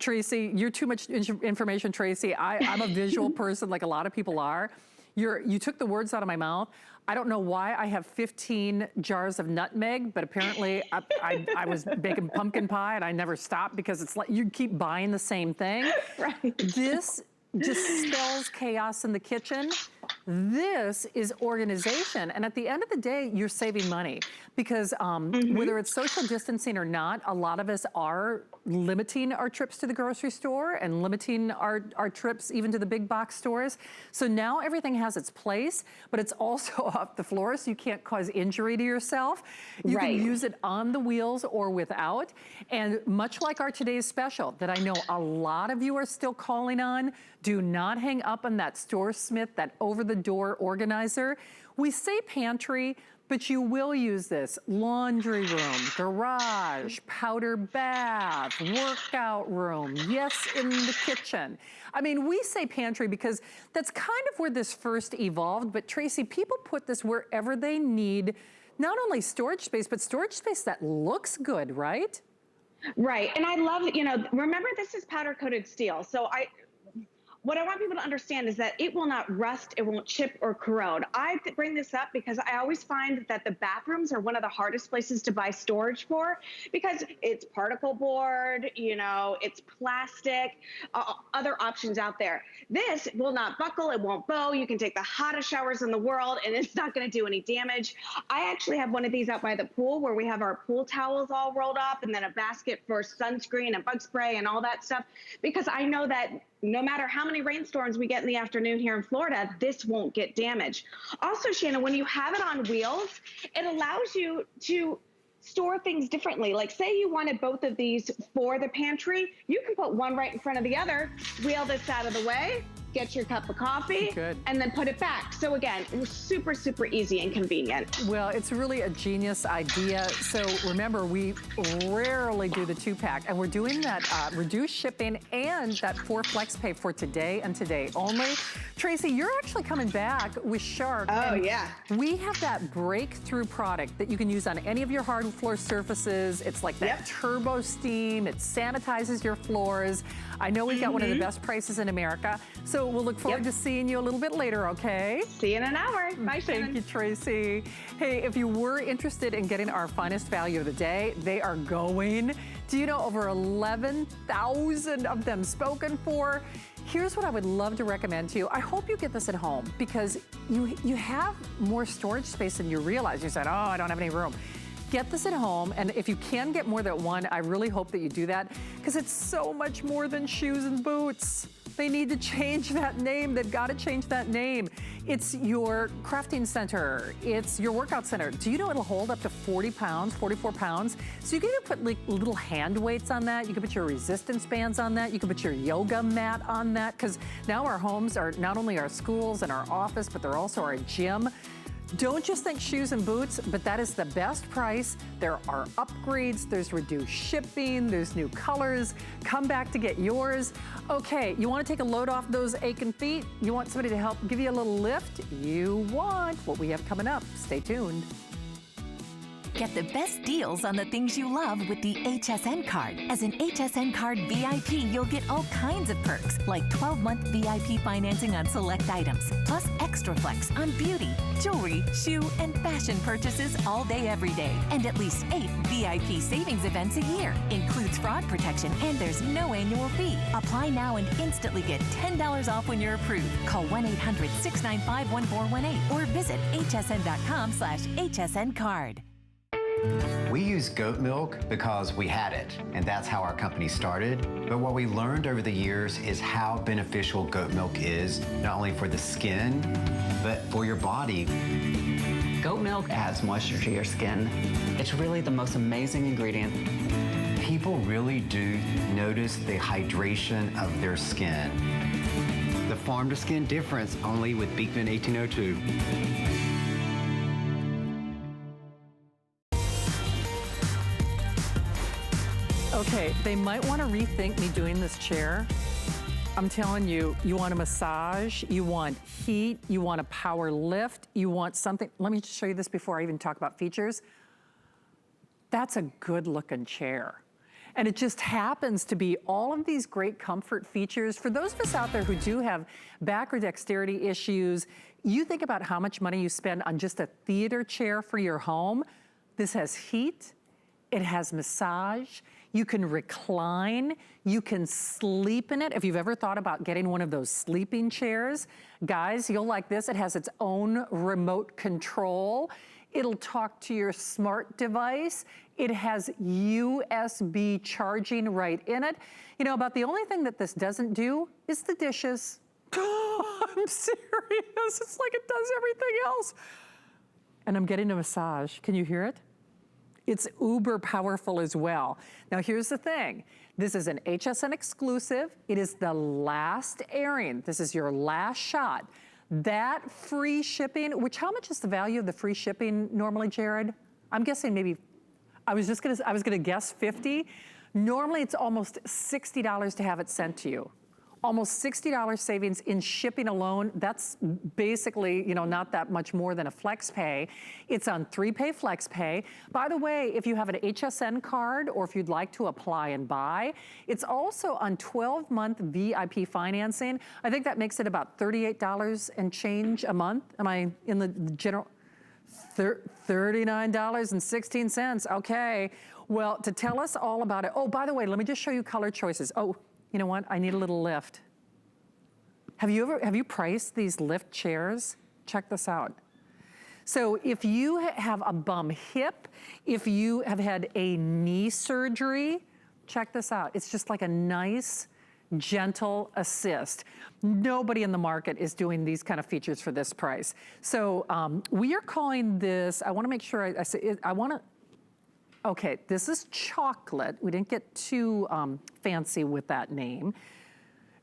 Tracy, you're too much information, Tracy. I'm a visual person like a lot of people are. You took the words out of my mouth. I don't know why I have 15 jars of nutmeg, but apparently I was baking pumpkin pie and I never stopped because it's like you keep buying the same thing. Right. This just spells chaos in the kitchen. This is organization. And at the end of the day, you're saving money because whether it's social distancing or not, a lot of us are limiting our trips to the grocery store and limiting our trips even to the big box stores. So now everything has its place, but it's also off the floor so you can't cause injury to yourself. You Right. can use it on the wheels or without. And much like our today's special that I know a lot of you are still calling on, do not hang up on that StoreSmith, that over-the-door organizer. We say pantry, but you will use this laundry room, garage, powder bath, workout room, yes, in the kitchen. I mean, we say pantry because that's kind of where this first evolved, but Tracy, people put this wherever they need not only storage space, but storage space that looks good, right? Right. And I love, you know, remember this is powder coated steel. So what I want people to understand is that it will not rust, it won't chip or corrode. I bring this up because I always find that the bathrooms are one of the hardest places to buy storage for because it's particle board, you know, it's plastic, other options out there. This will not buckle, it won't bow. You can take the hottest showers in the world and it's not going to do any damage. I actually have one of these out by the pool where we have our pool towels all rolled up and then a basket for sunscreen and bug spray and all that stuff because I know that no matter how many rainstorms we get in the afternoon here in Florida, this won't get damaged. Also, Shannon, when you have it on wheels, it allows you to store things differently. Like say you wanted both of these for the pantry, you can put one right in front of the other, wheel this out of the way, get your cup of coffee, Good. and then put it back. So again, it was super, super easy and convenient. Well, it's really a genius idea. So remember, we rarely do the 2-pack, and we're doing that reduced shipping and that 4 flex pay for today and today only. Tracy, you're actually coming back with Shark. Oh, and yeah. We have that breakthrough product that you can use on any of your hard floor surfaces. It's like that Yep. turbo steam. It sanitizes your floors. I know we've got one of the best prices in America. So we'll look forward to seeing you a little bit later, okay? See you in an hour. Bye, Shannon. Thank you, Tracy. Hey, if you were interested in getting our finest value of the day, they are going. Do you know over 11,000 of them spoken for? Here's what I would love to recommend to you. I hope you get this at home because you have more storage space than you realize. You said, oh, I don't have any room. Get this at home, and if you can get more than one, I really hope that you do that because it's so much more than shoes and boots. They need to change that name. They've got to change that name. It's your crafting center. It's your workout center. Do you know it'll hold up to 40 pounds, 44 pounds? So you can even put like little hand weights on that. You can put your resistance bands on that. You can put your yoga mat on that because now our homes are not only our schools and our office, but they're also our gym. Don't just think shoes and boots, but that is the best price. There are upgrades, there's reduced shipping, there's new colors. Come back to get yours. Okay, you want to take a load off those aching feet? You want somebody to help give you a little lift? You want what we have coming up. Stay tuned. Get the best deals on the things you love with the HSN card. As an HSN card VIP, you'll get all kinds of perks, like 12-month VIP financing on select items, plus extra flex on beauty, jewelry, shoe, and fashion purchases all day, every day. And at least 8 VIP savings events a year. Includes fraud protection, and there's no annual fee. Apply now and instantly get $10 off when you're approved. Call 1-800-695-1418 or visit hsn.com/HSN card. We use goat milk because we had it, and that's how our company started. But what we learned over the years is how beneficial goat milk is, not only for the skin, but for your body. Goat milk adds moisture to your skin. It's really the most amazing ingredient. People really do notice the hydration of their skin. The farm-to-skin difference only with Beekman 1802. Okay, they might want to rethink me doing this chair. I'm telling you, you want a massage, you want heat, you want a power lift, you want something. Let me just show you this before I even talk about features. That's a good looking chair. And it just happens to be all of these great comfort features. For those of us out there who do have back or dexterity issues, you think about how much money you spend on just a theater chair for your home. This has heat, it has massage, you can recline, you can sleep in it. If you've ever thought about getting one of those sleeping chairs, guys, you'll like this. It has its own remote control. It'll talk to your smart device. It has USB charging right in it. You know, about the only thing that this doesn't do is the dishes. I'm serious. It's like it does everything else. And I'm getting a massage. Can you hear it? It's uber powerful as well. Now here's the thing. This is an HSN exclusive. It is the last airing. This is your last shot. That free shipping, which how much is the value of the free shipping normally, Jared? I'm guessing maybe, I was gonna guess 50. Normally it's almost $60 to have it sent to you. Almost $60 savings in shipping alone. That's basically, you know, not that much more than a flex pay. It's on 3-pay flex pay. By the way, if you have an HSN card or if you'd like to apply and buy, it's also on 12-month VIP financing. I think that makes it about $38 and change a month. Am I in the general? $39.16, okay. Well, to tell us all about it, oh, by the way, let me just show you color choices. Oh, you know what? I need a little lift. Have you priced these lift chairs? Check this out. So if you have a bum hip, if you have had a knee surgery, check this out. It's just like a nice, gentle assist. Nobody in the market is doing these kind of features for this price. So we are calling this, I wanna make sure I say it, okay, this is chocolate. We didn't get too fancy with that name.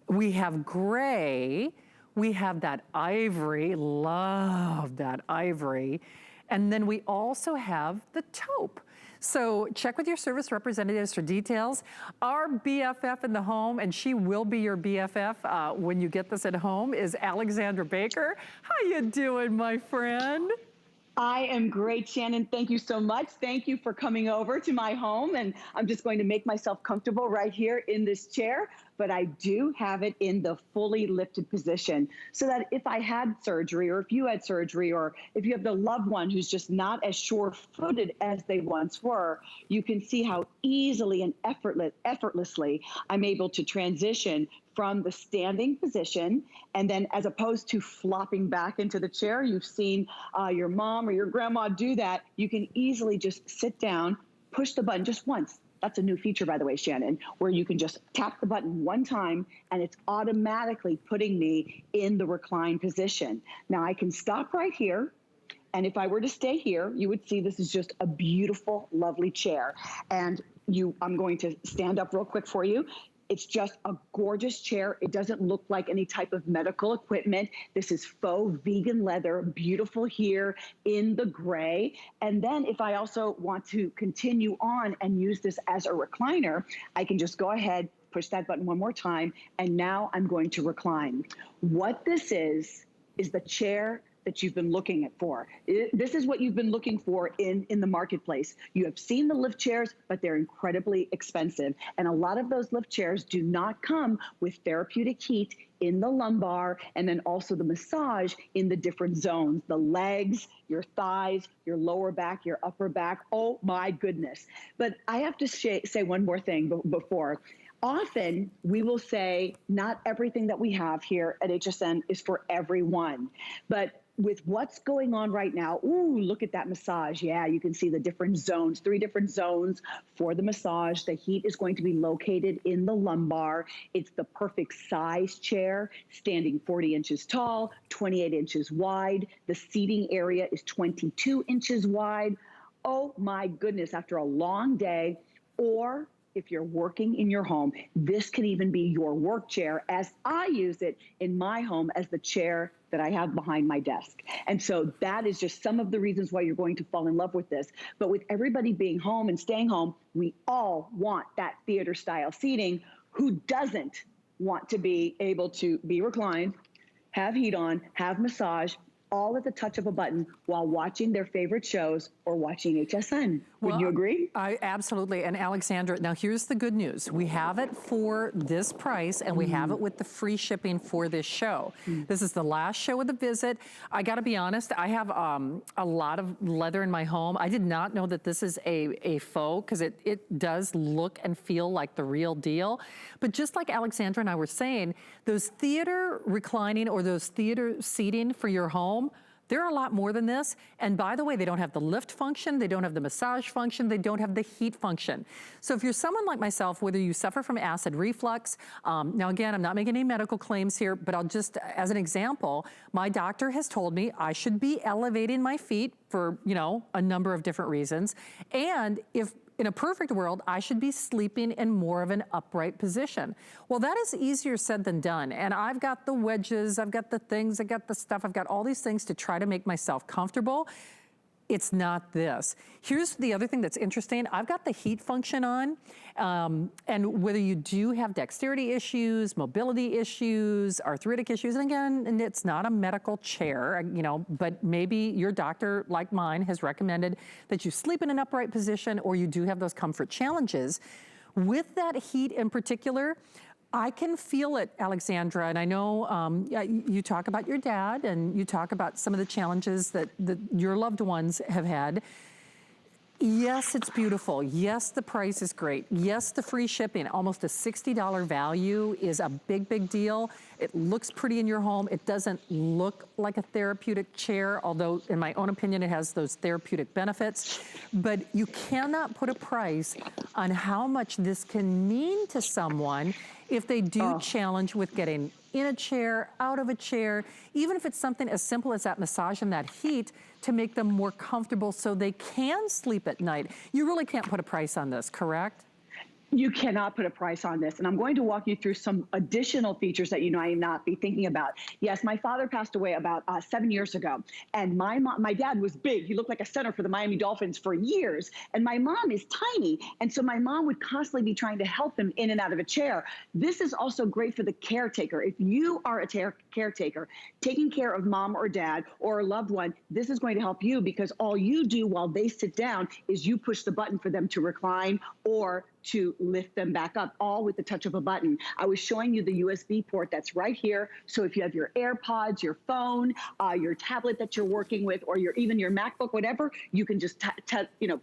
We have gray. We have that ivory, love that ivory. And then we also have the taupe. So check with your service representatives for details. Our BFF in the home, and she will be your BFF when you get this at home, is Alexandra Baker. How you doing, my friend? I am great, Shannon. Thank you so much. Thank you for coming over to my home. And I'm just going to make myself comfortable right here in this chair. But I do have it in the fully lifted position so that if I had surgery or if you had surgery or if you have the loved one who's just not as sure-footed as they once were, you can see how easily and effortlessly I'm able to transition from the standing position, and then as opposed to flopping back into the chair, you've seen your mom or your grandma do that, you can easily just sit down, push the button just once. That's a new feature, by the way, Shannon, where you can just tap the button one time and it's automatically putting me in the recline position. Now I can stop right here. And if I were to stay here, you would see this is just a beautiful, lovely chair. And I'm going to stand up real quick for you. It's just a gorgeous chair. It doesn't look like any type of medical equipment. This is faux vegan leather, beautiful here in the gray. And then if I also want to continue on and use this as a recliner, I can just go ahead, push that button one more time, and now I'm going to recline. What this is the chair that you've been looking for. This is what you've been looking for in the marketplace. You have seen the lift chairs, but they're incredibly expensive. And a lot of those lift chairs do not come with therapeutic heat in the lumbar, and then also the massage in the different zones, the legs, your thighs, your lower back, your upper back. Oh my goodness. But I have to say one more thing before. Often we will say not everything that we have here at HSN is for everyone, but with what's going on right now, ooh, look at that massage. Yeah, you can see the different zones, 3 different zones for the massage. The heat is going to be located in the lumbar. It's the perfect size chair, standing 40 inches tall, 28 inches wide. The seating area is 22 inches wide. Oh my goodness, after a long day, or if you're working in your home, this can even be your work chair, as I use it in my home as the chair that I have behind my desk. And so that is just some of the reasons why you're going to fall in love with this. But with everybody being home and staying home, we all want that theater style seating. Who doesn't want to be able to be reclined, have heat on, have massage, all at the touch of a button while watching their favorite shows or watching HSN. Would you agree? I absolutely. And Alexandra, now here's the good news. We have it for this price, and we have it with the free shipping for this show. This is the last show of the visit. I got to be honest, I have a lot of leather in my home. I did not know that this is a faux, because it does look and feel like the real deal. But just like Alexandra and I were saying, those theater reclining or those theater seating for your home, they're a lot more than this. And by the way, they don't have the lift function, they don't have the massage function, they don't have the heat function. So if you're someone like myself, whether you suffer from acid reflux, now again, I'm not making any medical claims here, but I'll just, as an example, my doctor has told me I should be elevating my feet for, you know, a number of different reasons. And if in a perfect world, I should be sleeping in more of an upright position. Well, that is easier said than done. And I've got the wedges, I've got the things, I've got the stuff, I've got all these things to try to make myself comfortable. It's not this. Here's the other thing that's interesting. I've got the heat function on, and whether you do have dexterity issues, mobility issues, arthritic issues, and again, and it's not a medical chair, you know, but maybe your doctor, like mine, has recommended that you sleep in an upright position, or you do have those comfort challenges. With that heat in particular, I can feel it, Alexandra, and I know you talk about your dad and you talk about some of the challenges that your loved ones have had. Yes, it's beautiful. Yes, the price is great. Yes, the free shipping, almost a $60 value is a big, big deal. It looks pretty in your home. It doesn't look like a therapeutic chair, although in my own opinion, it has those therapeutic benefits. But you cannot put a price on how much this can mean to someone if they do challenge with getting in a chair, out of a chair, even if it's something as simple as that massage and that heat to make them more comfortable so they can sleep at night. You really can't put a price on this, correct? You cannot put a price on this. And I'm going to walk you through some additional features that you might not be thinking about. Yes, my father passed away about 7 years ago. And my dad was big. He looked like a center for the Miami Dolphins for years. And my mom is tiny. And so my mom would constantly be trying to help him in and out of a chair. This is also great for the caretaker. If you are a caretaker, taking care of mom or dad or a loved one, this is going to help you, because all you do while they sit down is you push the button for them to recline or to lift them back up, all with the touch of a button. I was showing you the USB port that's right here. So if you have your AirPods, your phone, your tablet that you're working with, or even your MacBook, whatever, you can just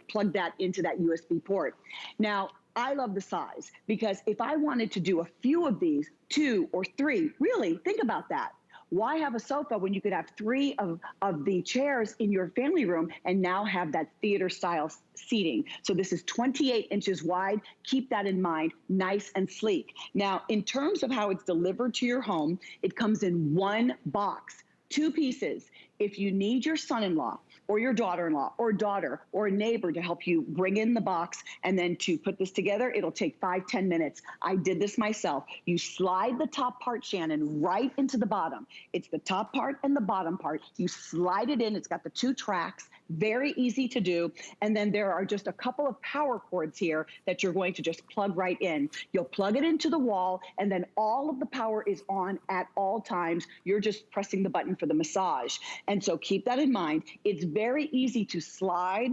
plug that into that USB port. Now, I love the size, because if I wanted to do a few of these, 2 or 3, really think about that. Why have a sofa when you could have 3 of the chairs in your family room and now have that theater style seating? So this is 28 inches wide. Keep that in mind, nice and sleek. Now, in terms of how it's delivered to your home, it comes in one box, 2 pieces. If you need your son-in-law or your daughter-in-law or daughter or a neighbor to help you bring in the box and then to put this together, it'll take 5-10 minutes. I did this myself. You slide the top part, Shannon, right into the bottom. It's the top part and the bottom part. You slide it in. It's got the 2 tracks. Very easy to do. And then there are just a couple of power cords here that you're going to just plug right in. You'll plug it into the wall, and then all of the power is on at all times. You're just pressing the button for the massage. And so keep that in mind. It's very easy to slide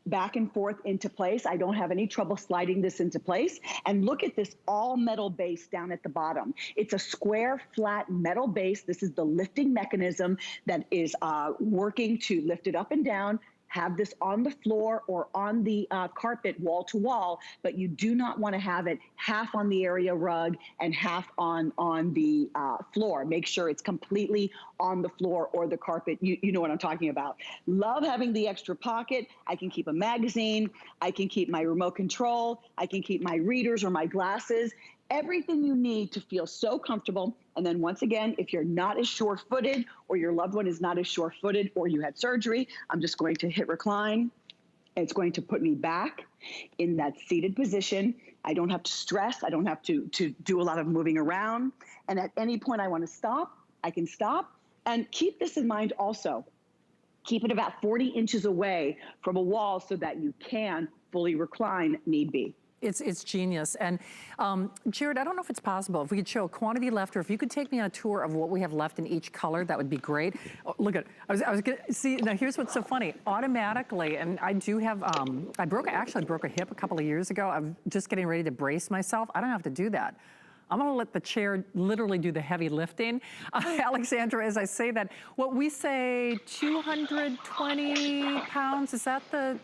back and forth into place. I don't have any trouble sliding this into place. And look at this all metal base down at the bottom. It's a square, flat metal base. This is the lifting mechanism that is working to lift it up and down, have this on the floor or on the carpet wall to wall, but you do not want to have it half on the area rug and half on the floor. Make sure it's completely on the floor or the carpet. You know what I'm talking about. Love having the extra pocket. I can keep a magazine. I can keep my remote control. I can keep my readers or my glasses. Everything you need to feel so comfortable. And then once again, if you're not as sure-footed or your loved one is not as sure-footed or you had surgery, I'm just going to hit recline. It's going to put me back in that seated position. I don't have to stress. I don't have to do a lot of moving around. And at any point I want to stop, I can stop. And keep this in mind also. Keep it about 40 inches away from a wall so that you can fully recline need be. It's genius. And Jared, I don't know if it's possible, if we could show a quantity left, or if you could take me on a tour of what we have left in each color, that would be great. Oh, look at, I was gonna, see, now here's what's so funny. Automatically, and I do have, I actually broke a hip a couple of years ago. I'm just getting ready to brace myself. I don't have to do that. I'm gonna let the chair literally do the heavy lifting. Alexandra, as I say that, what we say 220 pounds, is that the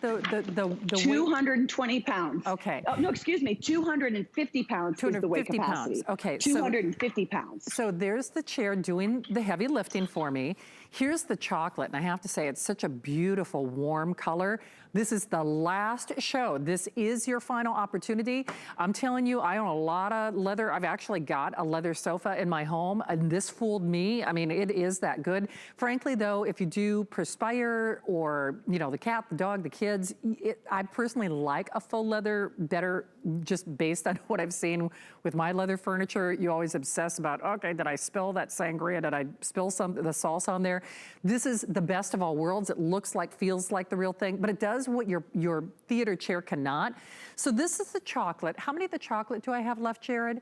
220 weight? pounds. Okay. Oh, no, excuse me, 250 pounds is the weight capacity. Pounds. Okay. 250 pounds. So there's the chair doing the heavy lifting for me. Here's the chocolate, and I have to say, it's such a beautiful, warm color. This is the last show. This is your final opportunity. I'm telling you, I own a lot of leather. I've actually got a leather sofa in my home, and this fooled me. I mean, it is that good. Frankly, though, if you do perspire or, you know, the cat, the dog, the kids, I personally like a faux leather better, just based on what I've seen with my leather furniture. You always obsess about, okay, did I spill that sangria? Did I spill the salsa on there? This is the best of all worlds. It looks like, feels like the real thing, but it does what your theater chair cannot. So this is the chocolate. How many of the chocolate do I have left, Jared?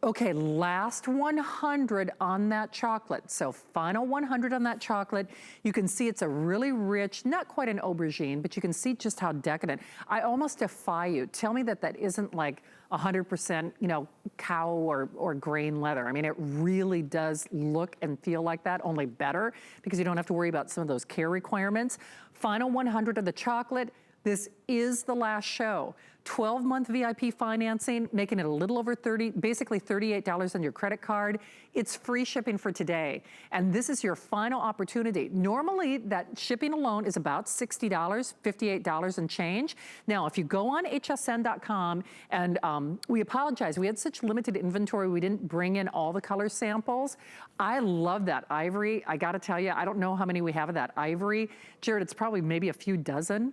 Okay, last 100 on that chocolate. So final 100 on that chocolate. You can see it's a really rich, not quite an aubergine, but you can see just how decadent. I almost defy you. Tell me that that isn't like 100%, you know, cow or grain leather. I mean, it really does look and feel like that, only better, because you don't have to worry about some of those care requirements. Final 100 of the chocolate. This is the last show. 12-month VIP financing, making it a little over basically $38 on your credit card. It's free shipping for today. And this is your final opportunity. Normally, that shipping alone is about $60, $58 and change. Now, if you go on hsn.com, and we apologize, we had such limited inventory, we didn't bring in all the color samples. I love that ivory. I gotta tell you, I don't know how many we have of that ivory. Jared, it's probably maybe a few dozen.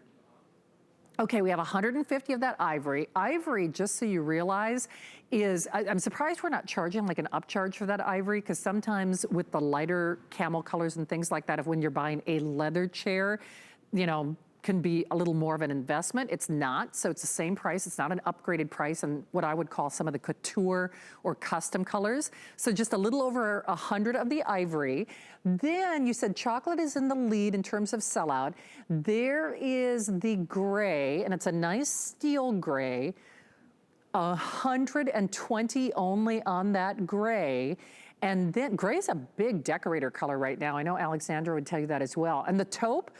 Okay, we have 150 of that ivory. Ivory, just so you realize, is, I'm surprised we're not charging like an upcharge for that ivory, because sometimes with the lighter camel colors and things like that, if when you're buying a leather chair, you know, can be a little more of an investment. It's not, so it's the same price. It's not an upgraded price on what I would call some of the couture or custom colors. So just a little over 100 of the ivory. Then you said chocolate is in the lead in terms of sellout. There is the gray, and it's a nice steel gray. 120 only on that gray. And then gray's a big decorator color right now. I know Alexandra would tell you that as well. And the taupe,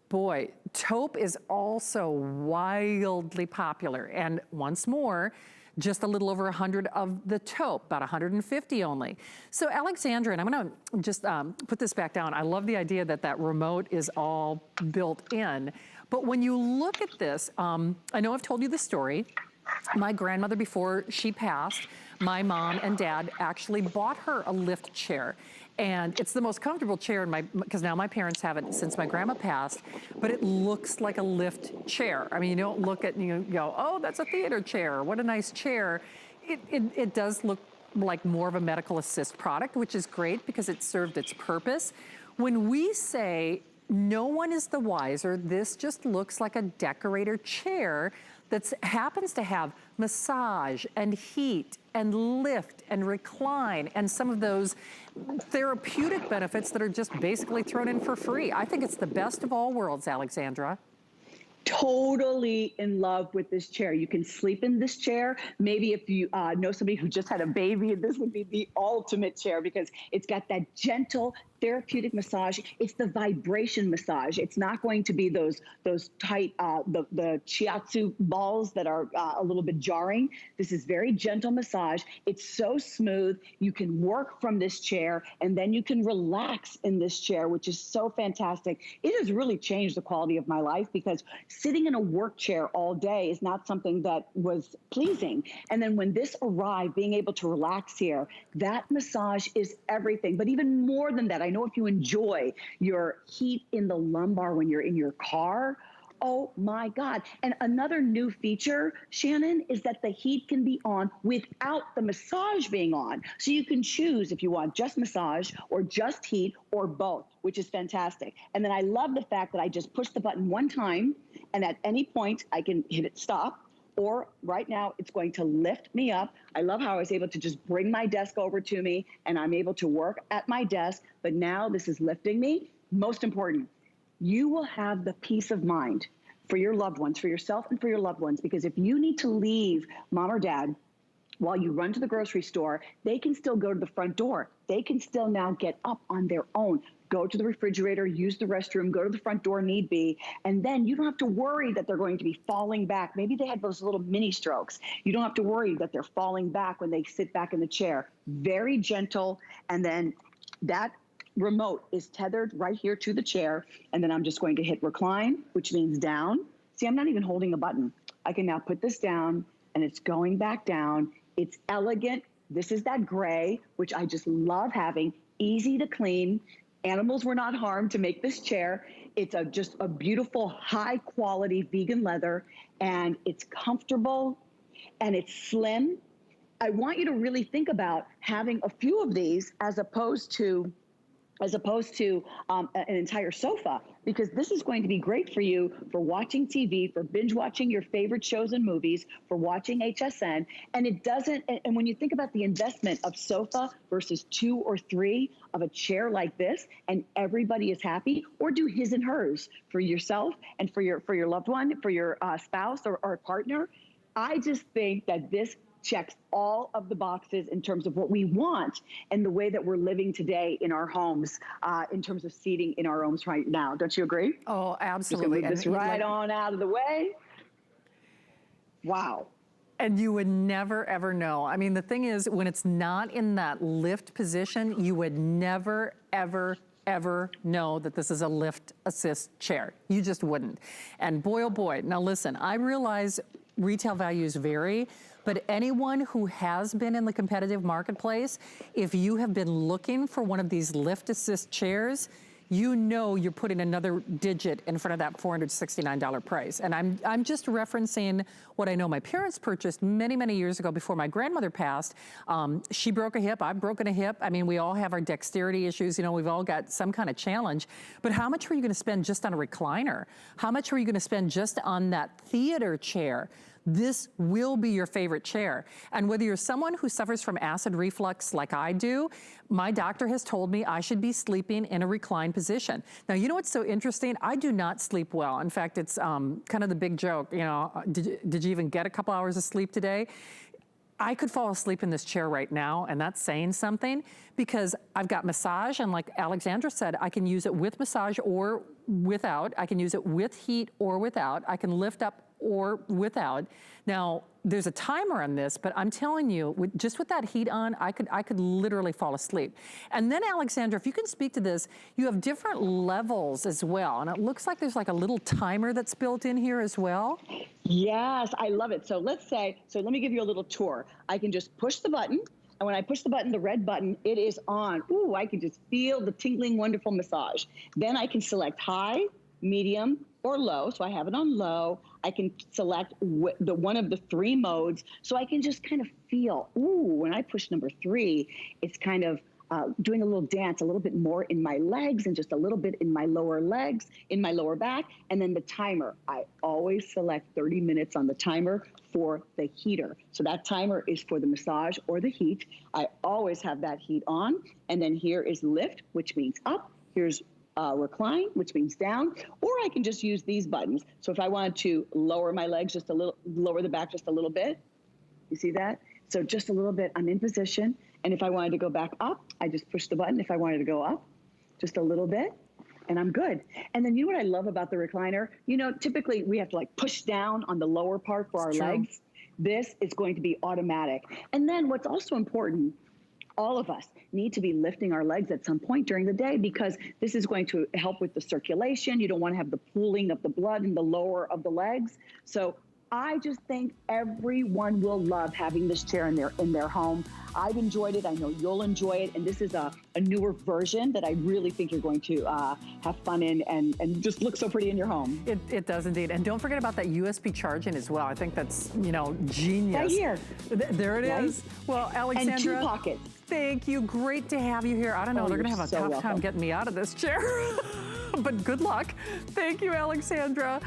boy, taupe is also wildly popular. And once more, just a little over 100 of the taupe, about 150 only. So Alexandra, and I'm gonna just put this back down. I love the idea that that remote is all built in. But when you look at this, I know I've told you the story. My grandmother, before she passed, my mom and dad actually bought her a lift chair. And it's the most comfortable chair in because now my parents have it since my grandma passed, but it looks like a lift chair. I mean, you don't look at, you go, oh, that's a theater chair. What a nice chair. It does look like more of a medical assist product, which is great because it served its purpose. When we say no one is the wiser, this just looks like a decorator chair that happens to have massage and heat and lift and recline and some of those therapeutic benefits that are just basically thrown in for free. I think it's the best of all worlds, Alexandra. Totally in love with this chair. You can sleep in this chair. Maybe if you know somebody who just had a baby, this would be the ultimate chair because it's got that gentle therapeutic massage. It's the vibration massage. It's not going to be those tight, the shiatsu balls that are a little bit jarring. This is very gentle massage. It's so smooth. You can work from this chair and then you can relax in this chair, which is so fantastic. It has really changed the quality of my life because sitting in a work chair all day is not something that was pleasing. And then when this arrived, being able to relax here, that massage is everything. But even more than that, I know if you enjoy your heat in the lumbar when you're in your car, oh my God. And another new feature, Shannon, is that the heat can be on without the massage being on. So you can choose if you want just massage or just heat or both, which is fantastic. And then I love the fact that I just push the button one time and at any point I can hit it stop. Or right now, it's going to lift me up. I love how I was able to just bring my desk over to me and I'm able to work at my desk. But now this is lifting me. Most important, you will have the peace of mind for your loved ones, for yourself and for your loved ones. Because if you need to leave mom or dad while you run to the grocery store, they can still go to the front door. They can still now get up on their own. Go to the refrigerator, use the restroom, go to the front door need be, and then you don't have to worry that they're going to be falling back. Maybe they had those little mini strokes. You don't have to worry that they're falling back when they sit back in the chair. Very gentle, and then that remote is tethered right here to the chair, and then I'm just going to hit recline, which means down. See, I'm not even holding a button. I can now put this down, and it's going back down. It's elegant. This is that gray, which I just love having, easy to clean. Animals were not harmed to make this chair. It's just a beautiful, high quality vegan leather, and it's comfortable and it's slim. I want you to really think about having a few of these as opposed to an entire sofa, because this is going to be great for you for watching TV, for binge watching your favorite shows and movies, for watching HSN. And it doesn't, and when you think about the investment of sofa versus 2 or 3 of a chair like this, and everybody is happy, or do his and hers for yourself and for your loved one, for your spouse or partner, I just think that this checks all of the boxes in terms of what we want and the way that we're living today in our homes, in terms of seating in our homes right now. Don't you agree? Oh, absolutely. Just move this right on out of the way. Wow. And you would never, ever know. I mean, the thing is, when it's not in that lift position, you would never, ever know that this is a lift assist chair. You just wouldn't. And boy, oh boy. Now listen, I realize retail values vary, but anyone who has been in the competitive marketplace, if you have been looking for one of these lift assist chairs, you know you're putting another digit in front of that $469 price. And I'm just referencing what I know my parents purchased many, many years ago before my grandmother passed. She broke a hip, I've broken a hip. I mean, we all have our dexterity issues, you know, we've all got some kind of challenge. But how much were you gonna spend just on a recliner? How much were you gonna spend just on that theater chair? This will be your favorite chair. And whether you're someone who suffers from acid reflux like I do, my doctor has told me I should be sleeping in a reclined position. Now, you know what's so interesting? I do not sleep well. In fact, it's kind of the big joke, you know, did you even get a couple hours of sleep today? I could fall asleep in this chair right now, and that's saying something, because I've got massage, and like Alexandra said, I can use it with massage or without. I can use it with heat or without. I can lift up or without. Now, there's a timer on this, but I'm telling you, just with that heat on, I could literally fall asleep. And then, Alexandra, if you can speak to this, you have different levels as well. And it looks like there's like a little timer that's built in here as well. Yes, I love it. So let me give you a little tour. I can just push the button. And when I push the button, the red button, it is on. Ooh, I can just feel the tingling, wonderful massage. Then I can select high, medium, or low. So I have it on low. I can select one of the 3 modes. So I can just kind of feel, ooh, when I push number 3, it's kind of doing a little dance, a little bit more in my legs and just a little bit in my lower legs, in my lower back. And then the timer, I always select 30 minutes on the timer for the heater. So that timer is for the massage or the heat. I always have that heat on. And then here is lift, which means up. Here's recline, which means down, or I can just use these buttons. So if I wanted to lower my legs just a little, lower the back just a little bit, you see that? So just a little bit, I'm in position. And if I wanted to go back up, I just push the button. If I wanted to go up, just a little bit, and I'm good. And then you know what I love about the recliner? You know, typically we have to like push down on the lower part for our legs. This is going to be automatic. And then what's also important, all of us need to be lifting our legs at some point during the day because this is going to help with the circulation. You don't want to have the pooling of the blood in the lower of the legs. So I just think everyone will love having this chair in their home. I've enjoyed it. I know you'll enjoy it. And this is a newer version that I really think you're going to have fun in and just look so pretty in your home. It does indeed. And don't forget about that USB charging as well. I think that's, you know, genius. Right here. There it is. Well, Alexandra. And 2 pockets. Thank you. Great to have you here. I don't know. They're going to have a tough time getting me out of this chair. But good luck. Thank you, Alexandra.